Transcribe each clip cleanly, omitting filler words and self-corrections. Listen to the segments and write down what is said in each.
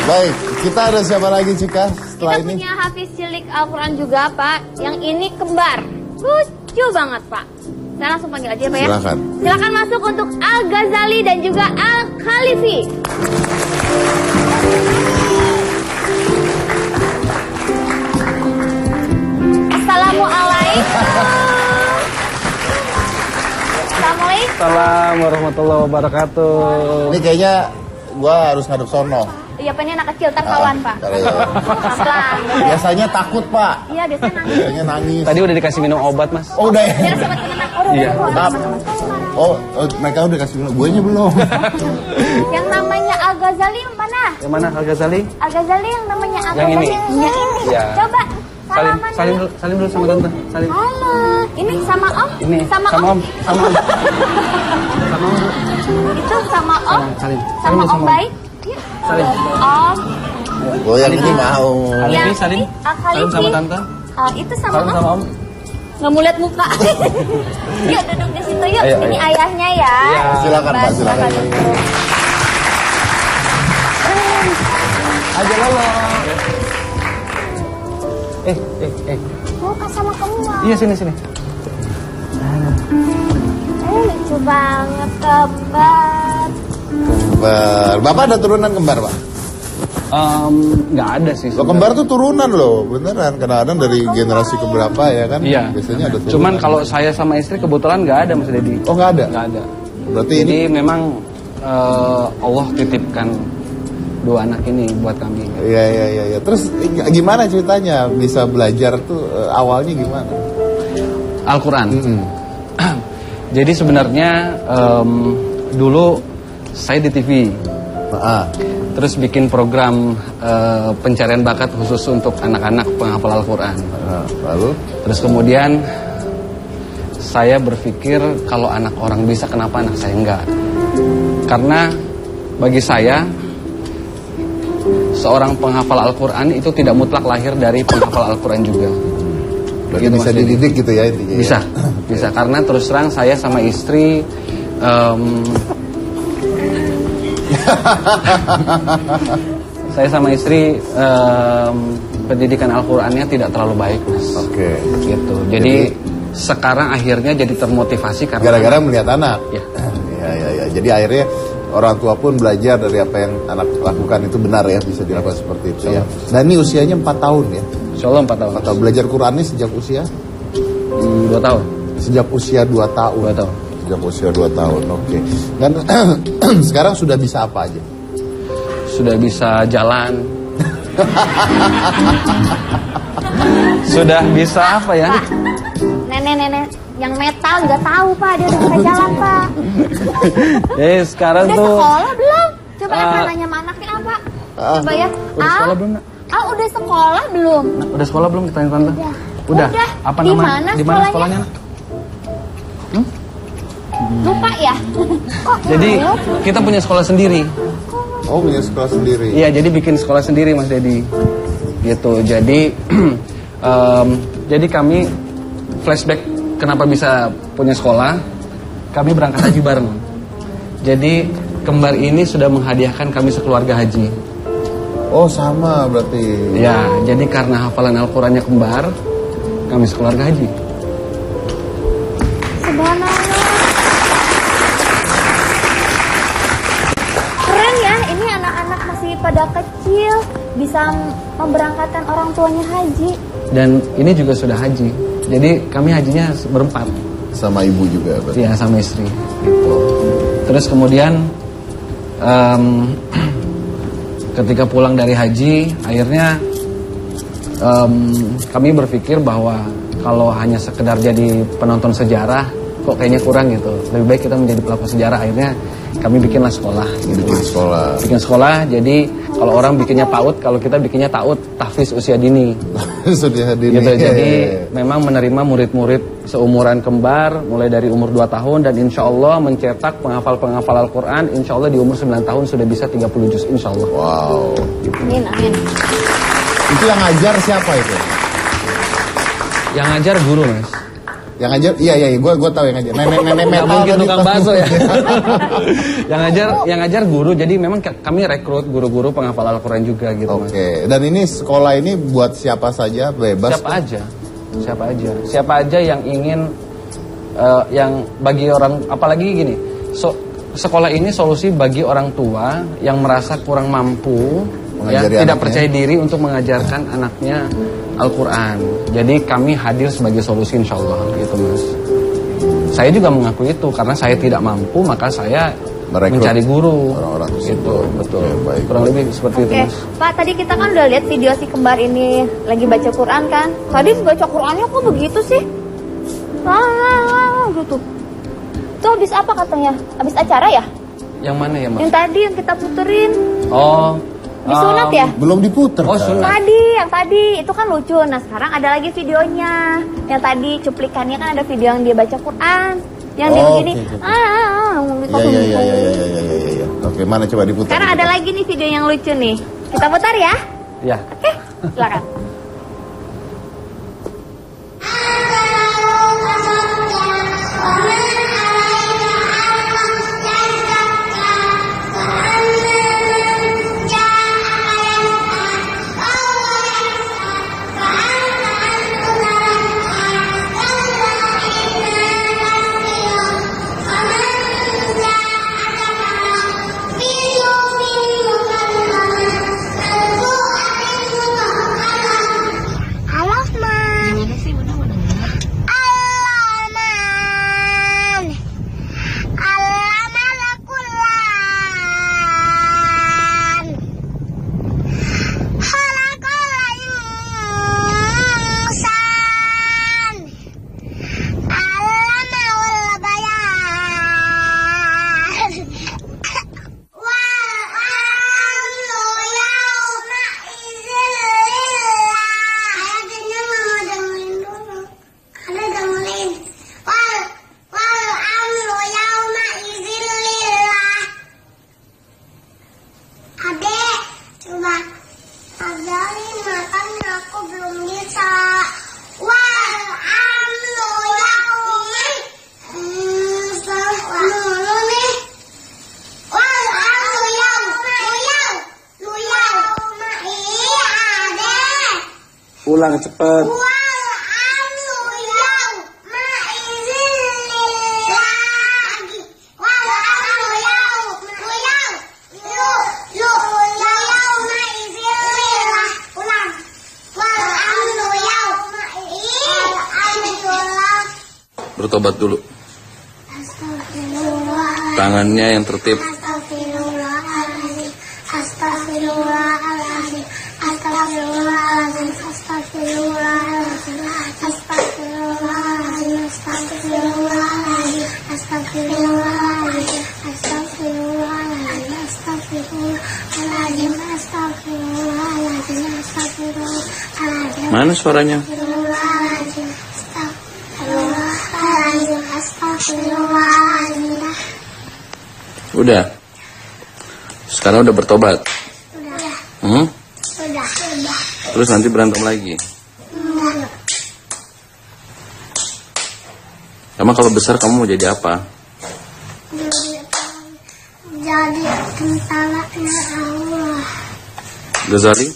Baik, kita ada siapa lagi Cika setelah Kita ini? punya Hafiz cilik Al-Quran juga Pak. Yang ini kembar. Lucu banget Pak. Saya langsung panggil aja Pak ya. Silakan. Silakan masuk untuk Al-Ghazali dan juga Al-Khalifi. Assalamualaikum. Assalamualaikum. Assalamualaikum warahmatullahi wabarakatuh. Ini kayaknya gua harus ngadep sono. Iya Pak, ini anak kecil, terkawan Pak. Pelan. Biasanya takut Pak. Iya, biasanya nangis. Biasanya nangis. Tadi udah dikasih minum obat, Mas. Oh udah ya? Biar sobat tenang. Oh, Iya. Maaf. Oh, mereka udah kasih minum. Guanya belum. Yang namanya Al-Ghazali mana? Yang mana Al-Ghazali? Al-Ghazali yang namanya Yang Al-Ghazali. ini? Yang ini. Iya. Coba Salim, salaman salim dulu. dulu, salim dulu sama tante. Salim. Halo. Ini sama Om? Ini Sama sama Om? Om, sama Om. Sama Om. Itu sama Om? Salim. Sama Salim Om sama Om. baik? Yuk. Salim. Om. Oh yang ini mau. Alifi, Yang salim. ini, Salim sama tante. Itu sama Salim Om? sama Om. Nggak mau lihat muka. Yuk duduk di situ yuk. Ayo, Ini ayo. ayahnya ya. Iya. Silakan, Pak, silakan. duduk. Aja lolo. Muka sama kamu. Iya, sini. Lucu banget kembar. Kembar. Bapak ada turunan kembar Pak? Nggak ada sih. Lo kembar tuh turunan loh, beneran. Kadang-kadang dari generasi keberapa ya kan? Iya. Biasanya ada turunan. Cuman kalau saya sama istri kebetulan nggak ada, Mas Dedi. Oh nggak ada? Nggak ada. Berarti Jadi ini memang Allah titipkan dua anak ini buat kami. Iya. Terus gimana ceritanya bisa belajar tuh awalnya gimana? Al-Quran. Jadi sebenarnya dulu saya di TV, terus bikin program pencarian bakat khusus untuk anak-anak penghafal Al-Quran. Lalu? Terus kemudian saya berpikir kalau anak orang bisa, kenapa anak saya enggak? Karena bagi saya seorang penghafal Al-Quran itu tidak mutlak lahir dari penghafal Al-Quran juga. Berarti Gitu, bisa Mas Dedi. dididik gitu ya intinya? Bisa, Ya? bisa. Karena terus terang saya sama istri saya sama istri pendidikan Al-Qurannya tidak terlalu baik, Mas. Oke. Gitu. Jadi sekarang akhirnya jadi termotivasi karena Gara-gara melihat anak? Ya. Iya. Jadi akhirnya orang tua pun belajar dari apa yang anak lakukan itu benar ya, bisa dilakukan seperti itu ya. Dan ini usianya 4 tahun ya? Insya Allah 4 tahun. 4 tahun. Belajar Qurannya sejak usia? 2 tahun. Sejak usia 2 tahun? 2 tahun. Sejak usia 2 tahun, oke. Dan sekarang sudah bisa apa aja? Sudah bisa jalan. Sudah bisa apa ya? Pak, nenek-nenek yang metal nggak tahu Pak, dia udah bisa jalan Pak. Sekarang Udah tuh sekolah belum? Coba Eka nanya sama anaknya apa? Coba ya. udah sekolah belum, Nak? Udah sekolah belum? Udah sekolah belum, kita tante? Udah. Apa Di namanya? mana Di mana sekolahnya? sekolahnya? Nak? Lupa ya? Kok Jadi tahu? kita punya sekolah sendiri. Oh, punya sekolah sendiri? Iya, jadi bikin sekolah sendiri, Mas Dedi. Gitu. Jadi jadi kami flashback kenapa bisa punya sekolah. Kami berangkat haji bareng. Jadi kembar ini sudah menghadiahkan kami sekeluarga haji. Oh, sama berarti. Ya, jadi karena hafalan Al-Qurannya kembar, kami sekeluarga haji. Subhanallah. Keren ya, ini anak-anak masih pada kecil bisa memberangkatkan orang tuanya haji. Dan ini juga sudah haji. Jadi kami hajinya berempat. Sama ibu juga berarti? Iya, sama istri. Gitu. Terus kemudian ketika pulang dari haji, akhirnya kami berpikir bahwa kalau hanya sekedar jadi penonton sejarah, kok kayaknya kurang gitu. Lebih baik kita menjadi pelaku sejarah. Akhirnya kami bikinlah sekolah. Gitu, Bikin sekolah. Bikin sekolah. Jadi kalau orang bikinnya PAUD, kalau kita bikinnya TAUD, tahfiz usia dini. Sudah hadir Gitu. nih. Jadi memang menerima murid-murid seumuran kembar mulai dari umur 2 tahun dan insya Allah mencetak penghafal-penghafal Al-Quran insya Allah di umur 9 tahun sudah bisa 30 juz insya Allah. Wow. Amin, amin. Itu yang ngajar siapa itu? Yang ngajar guru, Mas. Yang ngajar, iya, gue tahu yang ngajar. Nenek Nggak metal mungkin tadi tukang tuh. bakso ya. yang ngajar guru. Jadi memang kami rekrut guru-guru penghafal Al-Quran juga gitu. Mas. Oke, dan ini sekolah ini buat siapa saja, bebas. Siapa aja yang ingin yang bagi orang, apalagi gini, sekolah ini solusi bagi orang tua yang merasa kurang mampu, ya, Mengajari tidak anaknya. percaya diri untuk mengajarkan anaknya Al-Quran. Jadi kami hadir sebagai solusi, insya Allah, gitu Mas. Saya juga mengakui itu karena saya tidak mampu, maka saya Merekrut mencari guru. orang-orang Gitu, tersebut. betul. Oke, baik. Kurang lebih seperti itu, Oke, Mas. Pak, tadi kita kan udah lihat video si kembar ini lagi baca Quran kan? Tadi baca Qurannya kok begitu sih? Gitu. Itu habis apa katanya? Habis acara ya? Yang mana ya, Mas? Yang tadi yang kita puterin. Oh, Disunat ya? Belum diputer. Oh, Kak. sunat. Yang tadi itu kan lucu. Nah sekarang ada lagi videonya. Yang tadi cuplikannya kan ada video yang dia baca Quran. Yang dia Oh, begini. oke, oke. Gitu. Iya. Oke, mana coba diputar. Sekarang ada lagi nih video yang lucu nih. Kita putar ya. Ya. Oke, silakan. Pulang cepet. Bertobat dulu. Tangannya yang tertib. Astagfirullahaladzim, astagfirullahaladzim, astagfirullahaladzim, astagfirullahaladzim, astagfirullahaladzim, astagfirullahaladzim, astagfirullahaladzim, astagfirullahaladzim, astagfirullahaladzim, astagfirullahaladzim, astagfirullahaladzim. Mana suaranya? Astagfirullahaladzim, astagfirullahaladzim, astagfirullahaladzim. Udah. Sekarang udah bertobat. Sudah, Hmm? sudah. Terus nanti berantem lagi. Enggak. Emang kalau besar kamu mau jadi apa? Jadi tentaranya Allah. Ghazali?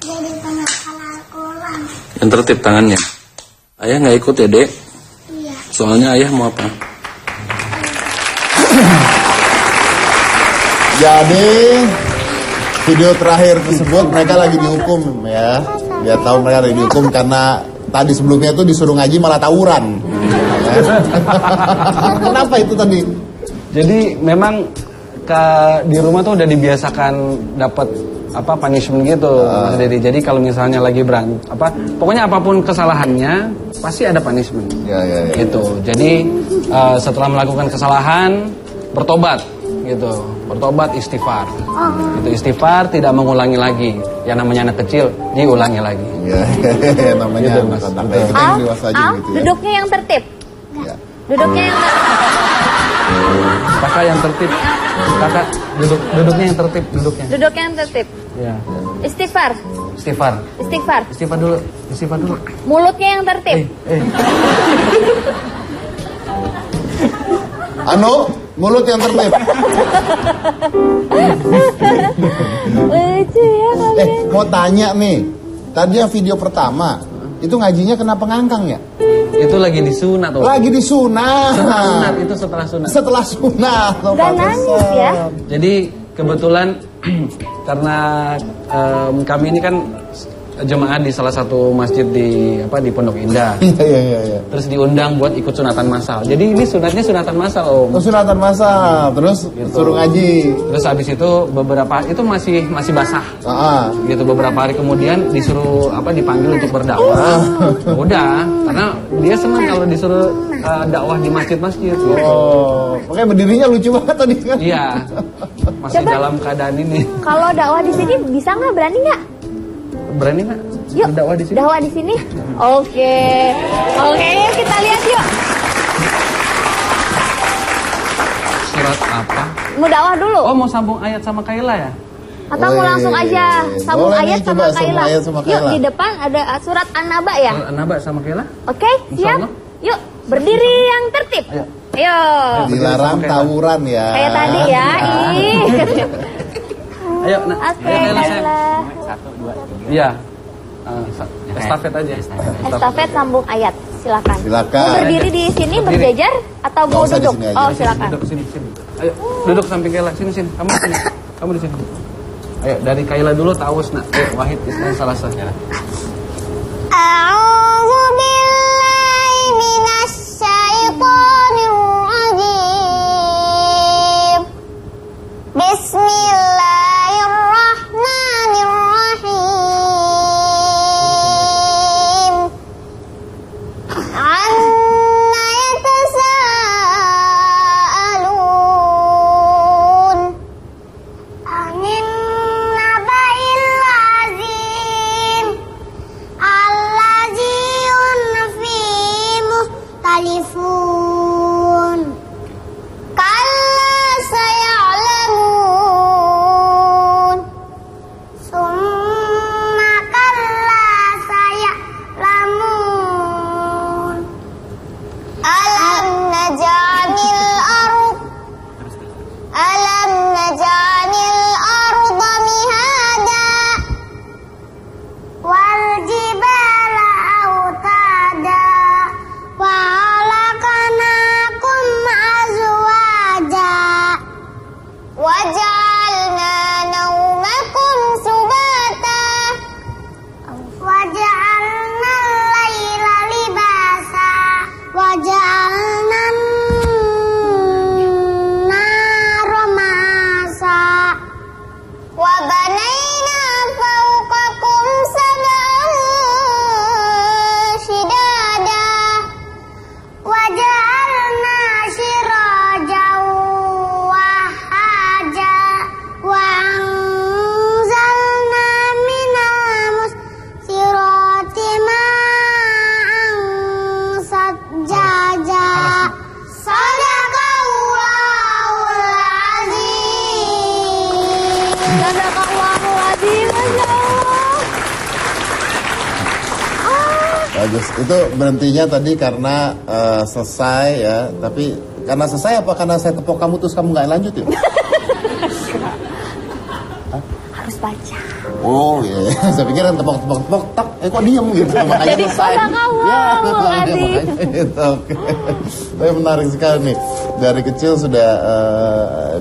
Jadi penghafal Al-Quran. Yang tertib tangannya. Ayah nggak ikut ya, Dek? Iya. Soalnya ayah mau apa? Jadi video terakhir tersebut mereka lagi dihukum ya. Biar tahu mereka lagi dihukum karena tadi sebelumnya tuh disuruh ngaji malah tawuran. Ya. Kenapa itu tadi? Jadi memang di rumah tuh udah dibiasakan dapat punishment gitu, Mas Dedi. Jadi kalau misalnya lagi pokoknya apapun kesalahannya pasti ada punishment. Ya. Gitu. Jadi setelah melakukan kesalahan bertobat gitu. Bertobat istighfar. Gitu, istighfar tidak mengulangi lagi. Yang namanya anak kecil diulangi lagi. Ya, namanya Gitu, Mas. anak-anak. Kita yang dewasa aja gitu ya. Duduknya yang tertib. Ya. Duduknya yang tertib. Kakak yang tertib. Kakak duduknya yang tertib, duduknya. Duduk yang tertib. Ya. Istighfar. Istighfar. Istighfar. Istighfar dulu. Istighfar dulu. Mulutnya yang tertib. Mulut yang tertib. Lucu ya kalian. Mau tanya nih, tadi yang video pertama itu ngajinya kenapa ngangkang ya? Itu lagi disunat tuh. Lagi disunat. Sunat itu setelah sunat. Setelah sunat. Gak nangis ya. Jadi kebetulan karena kami ini kan jemaah di salah satu masjid di Pondok Indah. Iya. Terus diundang buat ikut sunatan massal. Jadi ini sunatnya sunatan massal, Om. Sunatan masal, terus Gitu. suruh ngaji. Terus habis itu beberapa itu masih basah. Gitu beberapa hari kemudian disuruh dipanggil untuk berdakwah. Udah, karena dia senang kalau disuruh dakwah di masjid-masjid gitu. Oh, makanya berdirinya lucu banget tadi kan? Iya. Masih Coba. dalam keadaan ini. Kalau dakwah di sini bisa nggak? Berani nggak? Berani nggak? Yuk, Dakwah di sini. dakwah di sini. Oke, yuk kita lihat yuk. Surat apa? Mau dakwah dulu? Oh, mau sambung ayat sama Kaila ya? Atau mau langsung aja sambung Boleh nih, ayat sama coba sambung Kaila? ayat sama Yuk Kaila. di depan ada surat An-Naba ya. Naba sama Kaila? Oke, siap. Insyaallah. Yuk berdiri yang tertib. Ayo. Ayo. Dilarang tawuran ya. Kayak tadi ya. Ih. Ayo, nak. Oke, Ayo, Kaila, sayang. Kaila. Iya. Estafet aja. Estafet sambung ayat. Silakan. Silakan. Mau berdiri di sini Berdiri. berjajar atau mau Nggak usah di duduk? sini aja. Oh, silakan. Duduk sini. Ayo, duduk samping Kaila. Sini. Kamu di sini. Kamu di sini. Ayo, dari Kaila dulu Tawus, nak. Ayo, Wahid Ismail Salasa. A'udzu billahi minasy syaithanir rajim. Bismillahirrahmanirrahim. Amma yatasaalun. Anin naba'il azim. Allaziun fi mukhtalifun. Kalla saya'lamun. Summa kalla saya'lamun. Alam naj'alil arda mihada wal jibala autada wa khalaqnakum azwaja wa ja'alna naumakum subata wa ja'alna al-laila libasa wa ja'alna an-nara masa wa banayna fawqakum sab'an shidada wa ja'alna sirajan wahaja wa anzalna minal musirati ma'an sajjaja. Sadaqallahul azim. Sadaqallahul azim. Masya Allah. Bagus. Itu berhentinya tadi karena selesai ya. Tapi karena selesai apa karena saya tepok kamu terus kamu nggak lanjut ya? Harus baca. Oh iya. Saya pikir kan tepok tak. Kok diem gitu. Makanya Jadi selesai. sadaqallahul azim. makanya itu. Oke. Tapi menarik sekali nih. Dari kecil sudah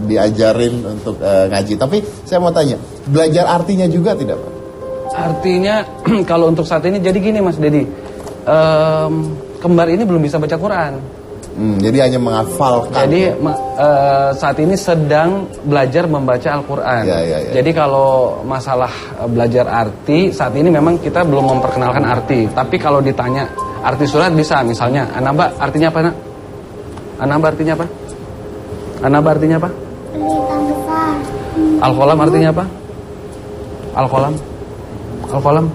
diajarin untuk ngaji. Tapi saya mau tanya, belajar artinya juga tidak Pak? Artinya kalau untuk saat ini jadi gini Mas Dedi, kembar ini belum bisa baca Quran. Jadi hanya menghafalkan. Jadi saat ini sedang belajar membaca Al-Quran. Ya. Jadi kalau masalah belajar arti, saat ini memang kita belum memperkenalkan arti. Tapi kalau ditanya arti surat bisa, misalnya An-Naba artinya apa nak? An-Naba artinya apa? An-Naba artinya apa? Bintang besar. Al-Qalam artinya apa? Al-Qalam? Al-Qalam?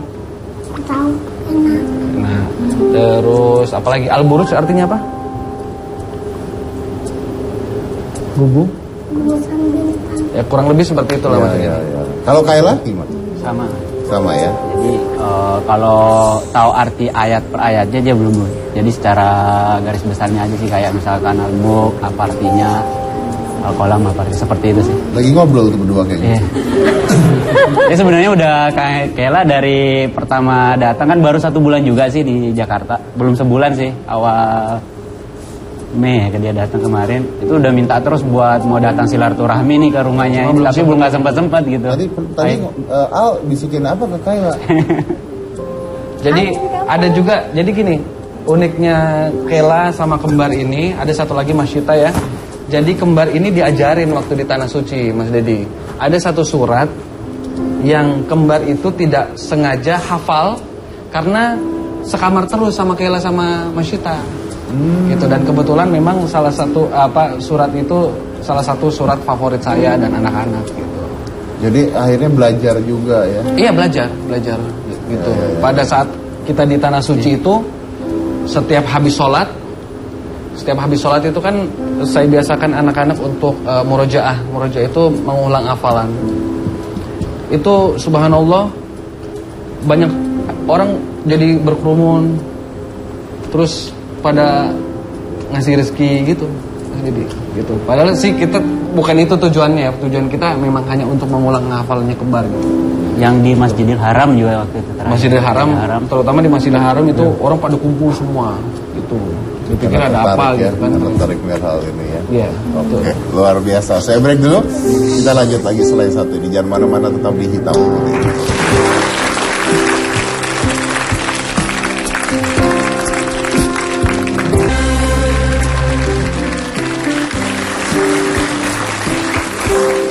Tahu enak. Nah, terus apalagi Al-Buruj artinya apa? Gubuk. gugusan bintang. Ya kurang lebih seperti itulah Mas Dedi. Kalau Kayla gimana? Sama. Sama ya. Jadi kalau tahu arti ayat per ayatnya dia belum. Jadi secara garis besarnya aja sih, kayak misalkan al-mulk apa artinya, al-qalam apa artinya, seperti itu sih. Lagi ngobrol tuh berdua kayaknya. Iya. Ini sebenarnya udah kayak Kayla dari pertama datang kan baru 1 bulan juga sih di Jakarta. Belum sebulan sih, awal Mei dia datang kemarin. Itu udah minta terus buat mau datang silaturahmi nih ke rumahnya. Tapi belum nggak sempat gitu. Tadi Al bisikin apa ke Kayla? Jadi ada juga, jadi gini, uniknya Kayla sama kembar ini, ada satu lagi Mas Syita ya. Jadi kembar ini diajarin waktu di Tanah Suci, Mas Dedi. Ada satu surat yang kembar itu tidak sengaja hafal karena sekamar terus sama Kayla sama Mas Syita. Gitu, dan kebetulan memang salah satu surat itu salah satu surat favorit saya dan anak-anak gitu. Jadi akhirnya belajar juga ya. Iya, belajar gitu. Pada saat kita di Tanah Suci itu setiap habis sholat itu kan saya biasakan anak-anak untuk murojaah. Murojaah itu mengulang hafalan. Itu subhanallah banyak orang jadi berkerumun, terus pada ngasih rezeki gitu. Jadi gitu. Padahal sih kita bukan itu tujuannya. Tujuan kita memang hanya untuk mengulang hafalannya kembar gitu. Yang di Masjidil Haram juga waktu itu terakhir. Masjidil Haram, terutama di Masjidil Haram itu orang pada kumpul semua gitu. Dipikir ada apa ya, gitu kan. tertarik melihat hal ini ya. Iya, Oke, luar biasa. Saya break dulu. Kita lanjut lagi selain satu ini. Jangan mana-mana, tetap di Hitam Putih.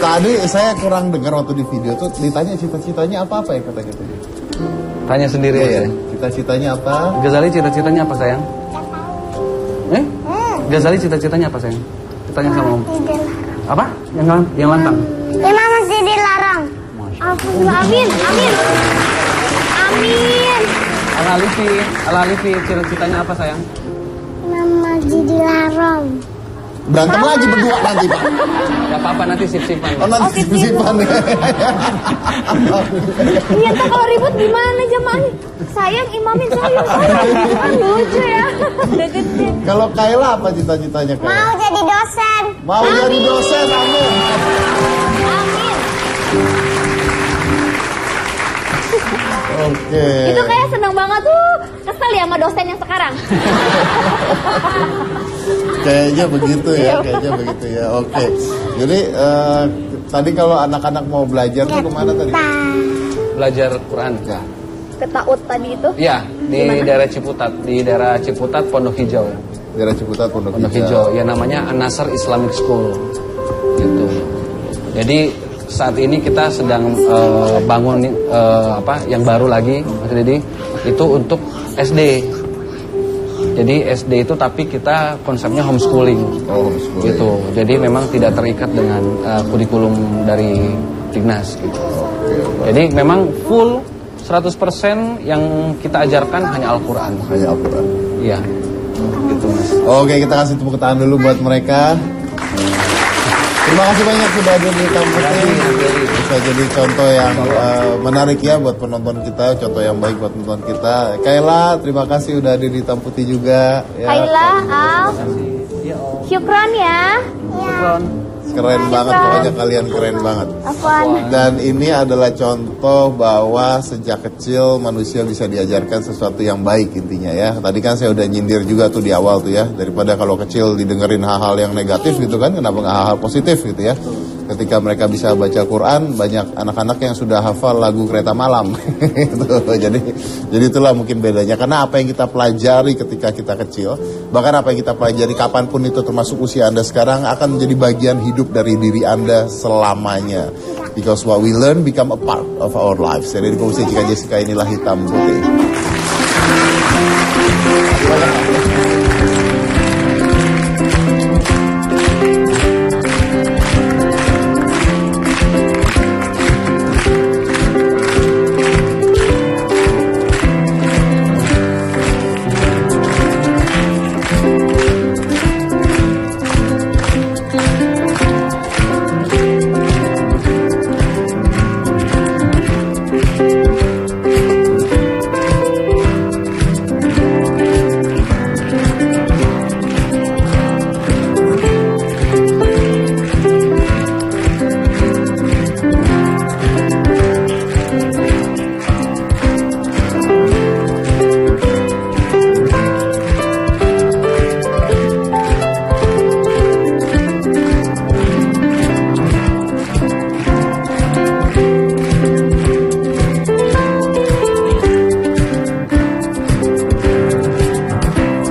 Tadi saya kurang dengar waktu di video tuh ditanya cita-citanya apa ya katanya tadi. Tanya sendiri Iya aja. ya. Cita-citanya apa? Ghazali cita-citanya apa sayang? Ghazali cita-citanya apa sayang? Ditanya sama Om. Apa? Yang lantang. Imam masih dilarang. Amin, amin. Amin. Al-Alifi cita-citanya apa sayang? Imam masih dilarang. Berantem lagi berdua nanti Pak. Gak apa-apa, nanti sip-sipan. Oh nanti sip-sipan ya. Iya, tuh kalau ribut gimana jamaahnya? Sayang, imamin sayang. Kan lucu ya. Udah gede. Kalau Kayla apa cita-citanya Kayla? Mau jadi dosen. Mau jadi dosen, amin. Amin. Oke. Itu kayak seneng banget tuh. Kesel ya sama dosen yang sekarang. Kayaknya begitu ya, Oke. Jadi tadi kalau anak-anak mau belajar tuh kemana tadi? Belajar Quran. Ya. Ketaut tadi itu. Iya, di daerah Ciputat, Pondok Hijau. Daerah Ciputat, Pondok Pondok Hijau, ya namanya An-Nasr Islamic School. Gitu. Jadi saat ini kita sedang bangun yang baru lagi, Mas Dedi, itu untuk SD. Jadi SD itu tapi kita konsepnya homeschooling. Oh, homeschooling. Gitu. Jadi memang tidak terikat dengan kurikulum dari Dignas gitu. Jadi memang full 100% yang kita ajarkan hanya Al-Qur'an. Hanya Al-Quran. Iya. Gitu, Mas. Oke, kita kasih tepuk tangan dulu buat mereka. Terima kasih banyak sudah hadir di Hitam Putih. Bisa jadi contoh yang menarik ya buat penonton kita, contoh yang baik buat penonton kita. Kayla, terima kasih udah hadir di Hitam Putih juga. Ya, Kayla, Al. Syukron ya. keren banget, pokoknya kalian keren banget. Apaan? Dan ini adalah contoh bahwa sejak kecil manusia bisa diajarkan sesuatu yang baik intinya ya. Tadi kan saya udah nyindir juga tuh di awal tuh ya, daripada kalau kecil didengerin hal-hal yang negatif gitu kan, kenapa nggak hal-hal positif gitu ya. Ketika mereka bisa baca Quran, banyak anak-anak yang sudah hafal lagu Kereta Malam. Jadi itulah mungkin bedanya. Karena apa yang kita pelajari ketika kita kecil, bahkan apa yang kita pelajari kapanpun itu termasuk usia Anda sekarang, akan menjadi bagian hidup dari diri Anda selamanya. Because what we learn become a part of our lives. Jadi di Komisi Cika Jessica inilah Hitam Putih.